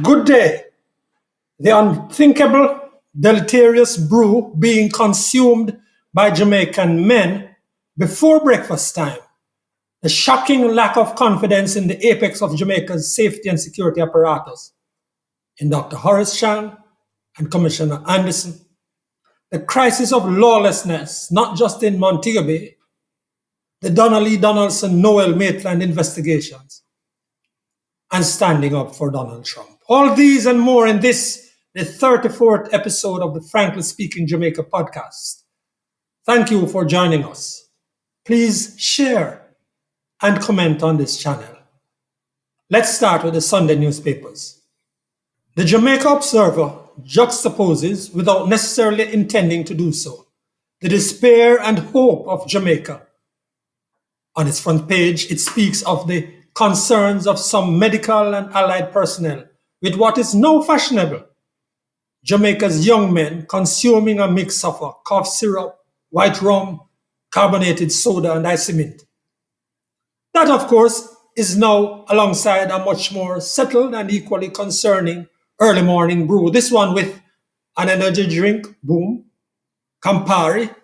Good day. The unthinkable, deleterious brew being consumed by Jamaican men before breakfast time. The shocking lack of confidence in the apex of Jamaica's safety and security apparatus, in Dr. Horace Chang and Commissioner Anderson. The crisis of lawlessness, not just in Montego Bay, the Donnelly Donaldson Noel Maitland investigations, and standing up for Donald Trump. All these and more in this, the 34th episode of the Frankly Speaking Jamaica podcast. Thank you for joining us. Please share and comment on this channel. Let's start with the Sunday newspapers. The Jamaica Observer juxtaposes, without necessarily intending to do so, the despair and hope of Jamaica. On its front page, it speaks of the concerns of some medical and allied personnel with what is now fashionable: Jamaica's young men consuming a mix of a cough syrup, white rum, carbonated soda, and ice mint. That, of course, is now alongside a much more settled and equally concerning early morning brew. This one with an energy drink, boom, Campari,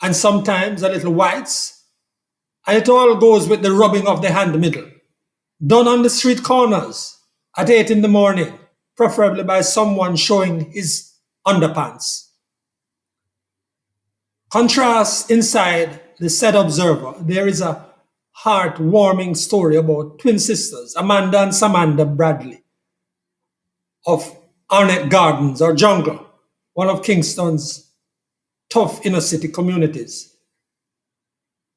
and sometimes a little whites. And it all goes with the rubbing of the hand middle, done on the street corners at 8 in the morning, preferably by someone showing his underpants. Contrast inside the said Observer, there is a heartwarming story about twin sisters, Amanda and Samantha Bradley, of Arnett Gardens or Jungle, one of Kingston's tough inner city communities.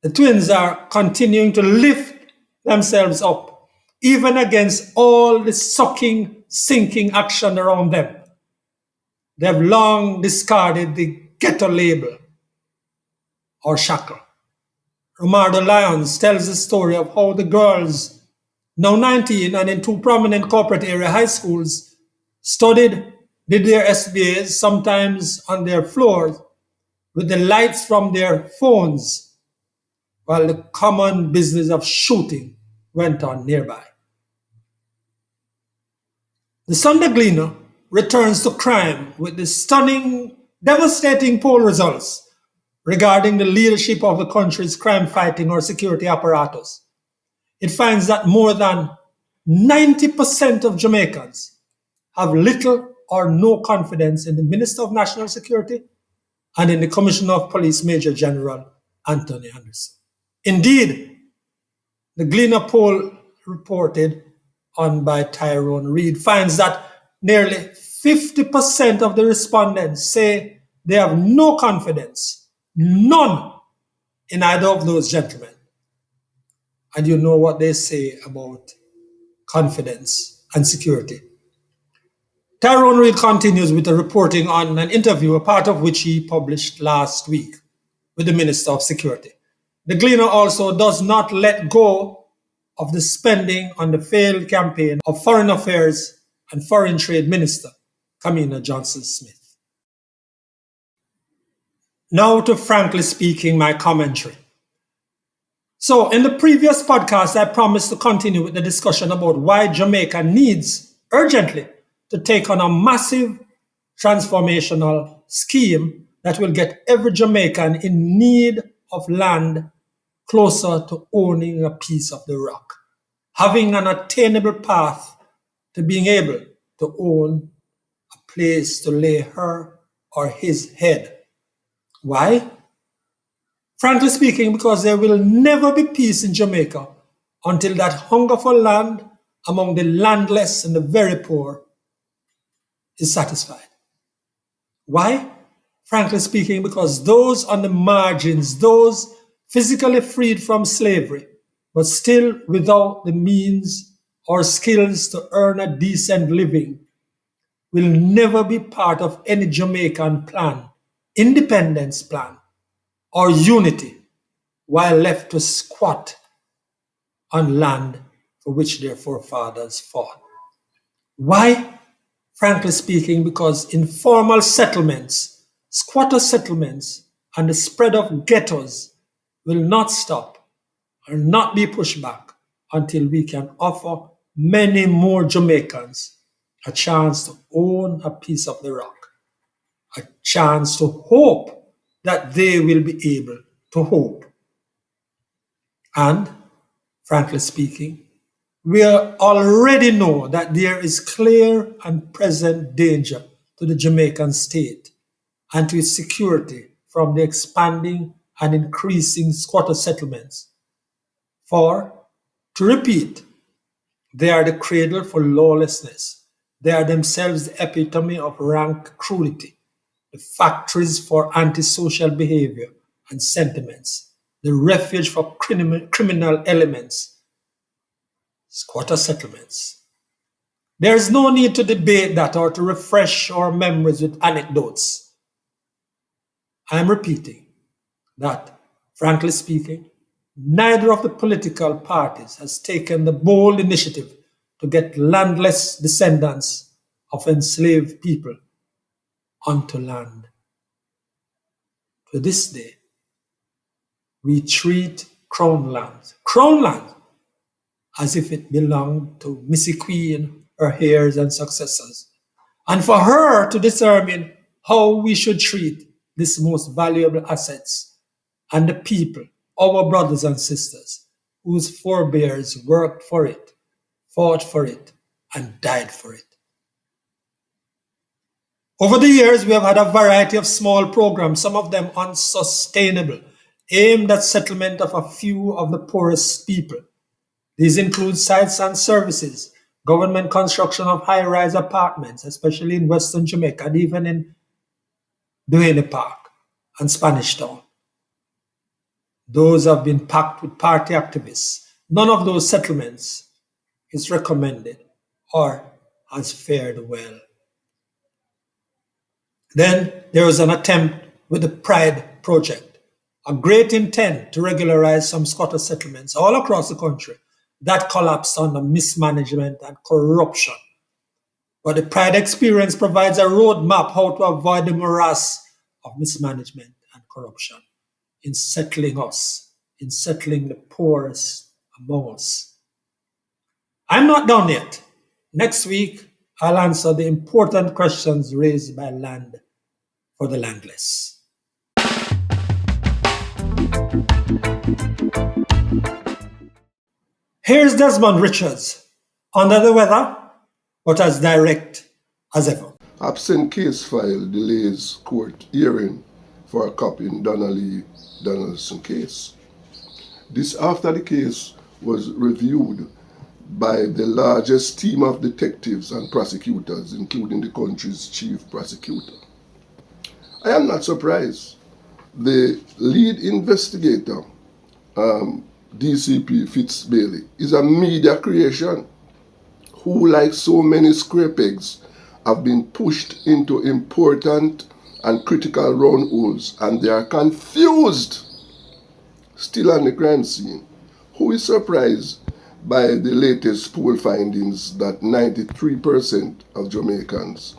The twins are continuing to lift themselves up, even against all the sucking, sinking action around them. They have long discarded the ghetto label or shackle. Romardo Lyons tells the story of how the girls, now 19 and in two prominent corporate area high schools, studied, did their SBAs, sometimes on their floors, with the lights from their phones, while the common business of shooting went on nearby. The Sunday Gleaner returns to crime with the stunning, devastating poll results regarding the leadership of the country's crime-fighting or security apparatus. It finds that more than 90% of Jamaicans have little or no confidence in the Minister of National Security and in the Commissioner of Police, Major General Anthony Anderson. Indeed, the Gleaner poll reported on by Tyrone Reid finds that nearly 50% of the respondents say they have no confidence, none, in either of those gentlemen. And you know what they say about confidence and security. Tyrone Reid continues with a reporting on an interview, a part of which he published last week with the Minister of Security. The Gleaner also does not let go of the spending on the failed campaign of Foreign Affairs and Foreign Trade Minister Kamina Johnson-Smith. Now to Frankly Speaking, my commentary. So in the previous podcast, I promised to continue with the discussion about why Jamaica needs urgently to take on a massive transformational scheme that will get every Jamaican in need of land closer to owning a piece of the rock, having an attainable path to being able to own a place to lay her or his head. Why? Frankly speaking, because there will never be peace in Jamaica until that hunger for land among the landless and the very poor is satisfied. Why? Frankly speaking, because those on the margins, those physically freed from slavery, but still without the means or skills to earn a decent living, will never be part of any Jamaican plan, independence plan, or unity, while left to squat on land for which their forefathers fought. Why? Frankly speaking, because informal settlements, squatter settlements, and the spread of ghettos will not stop or not be pushed back until we can offer many more Jamaicans a chance to own a piece of the rock, a chance to hope that they will be able to hope. And, frankly speaking, we already know that there is clear and present danger to the Jamaican state and to its security from the expanding and increasing squatter settlements. For, to repeat, they are the cradle for lawlessness. They are themselves the epitome of rank cruelty, the factories for antisocial behavior and sentiments, the refuge for criminal elements, squatter settlements. There is no need to debate that or to refresh our memories with anecdotes. I am repeating that, frankly speaking, neither of the political parties has taken the bold initiative to get landless descendants of enslaved people onto land. To this day, we treat crown land, as if it belonged to Missy Queen, her heirs and successors, and for her to determine how we should treat this most valuable assets and the people, our brothers and sisters, whose forebears worked for it, fought for it, and died for it. Over the years, we have had a variety of small programs, some of them unsustainable, aimed at settlement of a few of the poorest people. These include sites and services, government construction of high-rise apartments, especially in Western Jamaica and even in Duane Park and Spanish Town. Those have been packed with party activists. None of those settlements is recommended or has fared well. Then there was an attempt with the Pride Project, a great intent to regularize some squatter settlements all across the country that collapsed under mismanagement and corruption. But the Pride experience provides a roadmap how to avoid the morass of mismanagement and corruption in settling us, in settling the poorest among us. I'm not done yet. Next week, I'll answer the important questions raised by Land for the Landless. Here's Desmond Richards, under the weather, but as direct as ever. Absent case file delays court hearing for a cop in Donnelly Donaldson case. This after the case was reviewed by the largest team of detectives and prosecutors, including the country's chief prosecutor. I am not surprised. The lead investigator, DCP Fitz Bailey, is a media creation who, like so many square pegs, have been pushed into important and critical round holes, and they are confused still on the crime scene. Who is surprised by the latest poll findings that 93% of Jamaicans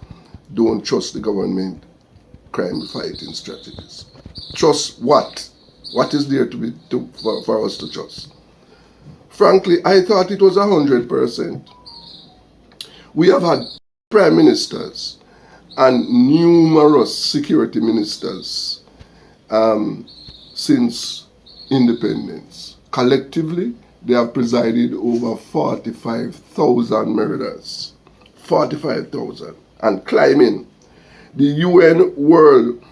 don't trust the government crime fighting strategies? Trust what? What is there for us to trust? Frankly, I thought it was 100%. We have had prime ministers and numerous security ministers since independence. Collectively, they have presided over 45,000 murders. 45,000 and climbing. The UN World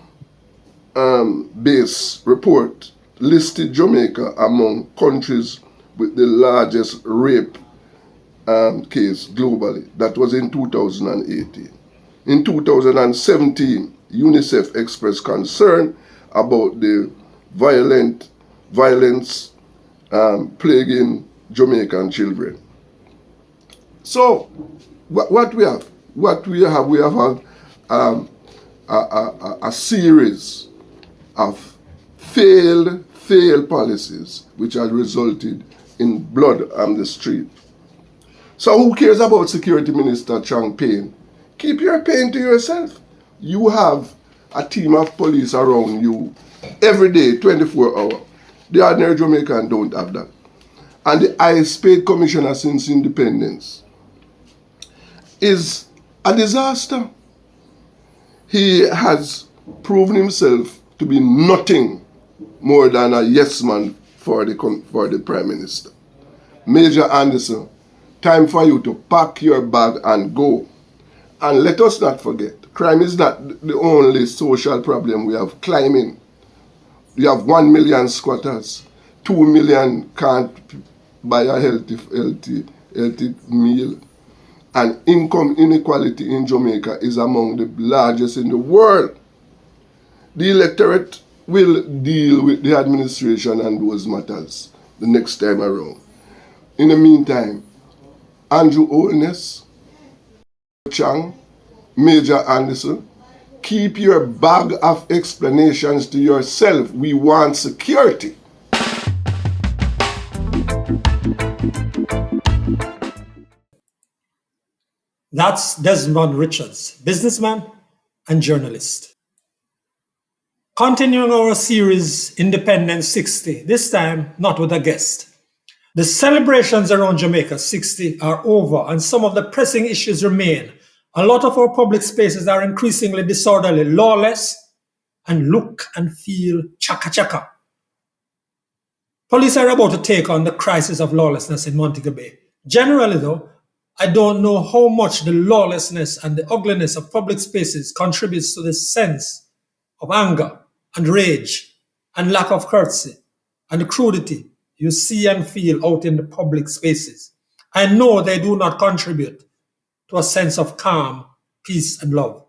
Base report listed Jamaica among countries with the largest rape case globally. That was in 2018. In 2017, UNICEF expressed concern about the violence plaguing Jamaican children. So, what we have? We have a series of failed policies which have resulted in blood on the street. So who cares about Security Minister Chang pain? Keep your pain to yourself. You have a team of police around you every day, 24 hours. The ordinary Jamaican don't have that. and the highest paid commissioner since independence, is a disaster. He has proven himself to be nothing more than a yes man for the Prime Minister. Major Anderson, time for you to pack your bag and go. And let us not forget, crime is not the only social problem we have. Climbing. We have 1 million squatters, 2 million can't buy a healthy meal. And income inequality in Jamaica is among the largest in the world. The electorate will deal with the administration and those matters the next time around. In the meantime, Andrew Holness, Chang, Major Anderson, keep your bag of explanations to yourself. We want security. That's Desmond Richards, businessman and journalist. Continuing our series, Independence 60, this time not with a guest. The celebrations around Jamaica 60 are over and some of the pressing issues remain. A lot of our public spaces are increasingly disorderly, lawless, and look and feel chaka-chaka. Police are about to take on the crisis of lawlessness in Montego Bay. Generally, though, I don't know how much the lawlessness and the ugliness of public spaces contributes to this sense of anger and rage and lack of courtesy and the crudity you see and feel out in the public spaces. I know they do not contribute to a sense of calm, peace, and love.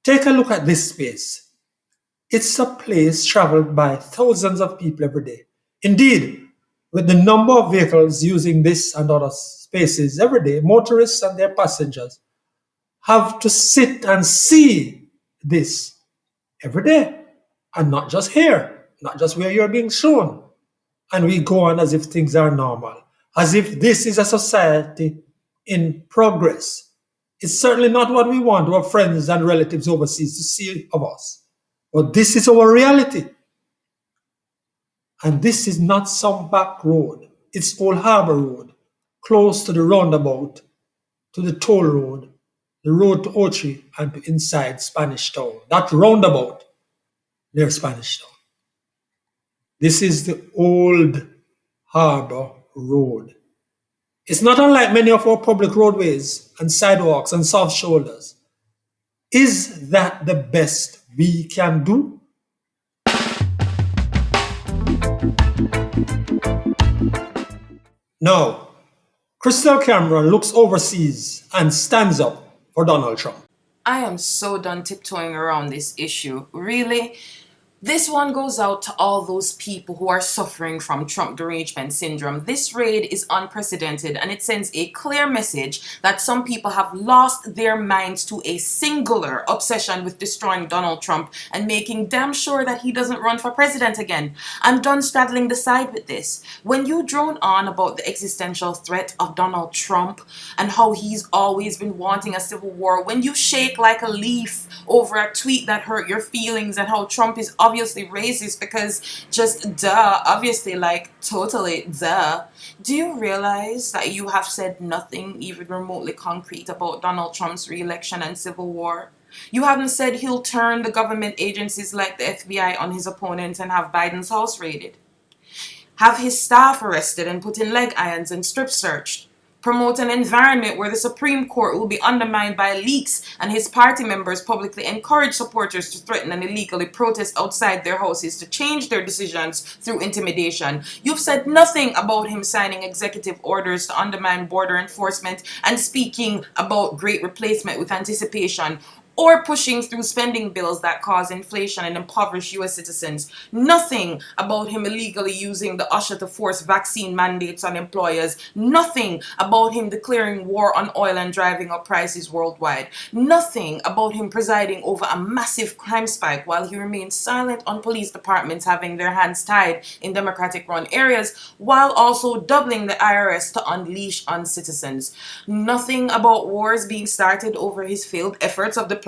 Take a look at this space. It's a place traveled by thousands of people every day. Indeed, with the number of vehicles using this and other spaces every day, motorists and their passengers have to sit and see this every day. And not just here, not just where you're being shown. And we go on as if things are normal, as if this is a society in progress. It's certainly not what we want our friends and relatives overseas to see of us. But this is our reality. And this is not some back road. It's Old Harbour Road, close to the roundabout, to the toll road, the road to Ochi, and to inside Spanish Town. That roundabout near Spanish Town. This is the Old Harbour Road. It's not unlike many of our public roadways and sidewalks and soft shoulders. Is that the best we can do? Now, Crystal Cameron looks overseas and stands up for Donald Trump. I am so done tiptoeing around this issue. Really? This one goes out to all those people who are suffering from Trump derangement syndrome. This raid is unprecedented and it sends a clear message that some people have lost their minds to a singular obsession with destroying Donald Trump and making damn sure that he doesn't run for president again. I'm done straddling the side with this. When you drone on about the existential threat of Donald Trump and how he's always been wanting a civil war, when you shake like a leaf over a tweet that hurt your feelings and how Trump is obviously racist because just duh, obviously like totally duh. Do you realize that you have said nothing even remotely concrete about Donald Trump's re-election and civil war? You haven't said he'll turn the government agencies like the FBI on his opponent and have Biden's house raided, have his staff arrested and put in leg irons and strip searched, promote an environment where the Supreme Court will be undermined by leaks and his party members publicly encourage supporters to threaten and illegally protest outside their houses to change their decisions through intimidation. You've said nothing about him signing executive orders to undermine border enforcement and speaking about great replacement with anticipation, or pushing through spending bills that cause inflation and impoverish U.S. citizens. Nothing about him illegally using the usher to force vaccine mandates on employers. Nothing about him declaring war on oil and driving up prices worldwide. Nothing about him presiding over a massive crime spike while he remains silent on police departments having their hands tied in Democratic-run areas, while also doubling the IRS to unleash on citizens. Nothing about wars being started over his failed efforts of diplomacy.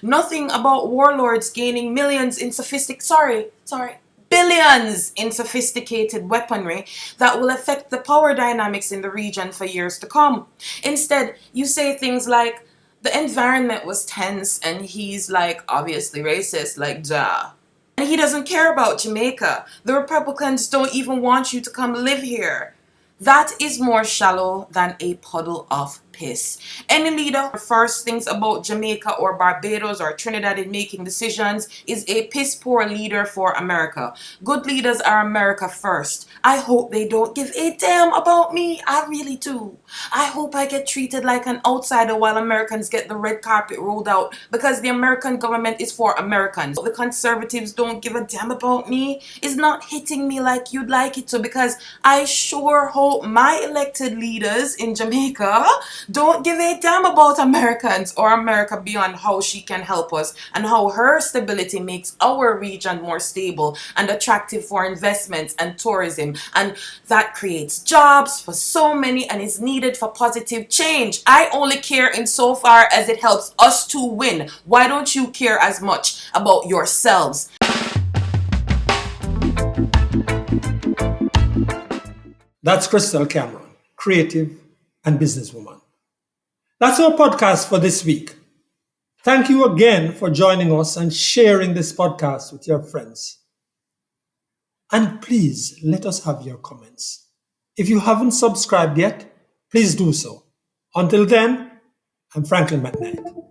Nothing about warlords gaining millions in billions in sophisticated weaponry that will affect the power dynamics in the region for years to come. Instead, you say things like, the environment was tense and he's like obviously racist, like duh. And he doesn't care about Jamaica. The Republicans don't even want you to come live here. That is more shallow than a puddle of piss. Any leader who first thinks about Jamaica or Barbados or Trinidad in making decisions is a piss poor leader for America. Good leaders are America first. I hope they don't give a damn about me. I really do. I hope I get treated like an outsider while Americans get the red carpet rolled out, because the American government is for Americans. The conservatives don't give a damn about me is not hitting me like you'd like it to, because I sure hope my elected leaders in Jamaica don't give a damn about Americans or America beyond how she can help us and how her stability makes our region more stable and attractive for investments and tourism, and that creates jobs for so many and is needed for positive change. I only care insofar as it helps us to win. Why don't you care as much about yourselves? That's Crystal Cameron, creative and businesswoman. That's our podcast for this week. Thank you again for joining us and sharing this podcast with your friends. And please let us have your comments. If you haven't subscribed yet, please do so. Until then, I'm Franklin McKnight.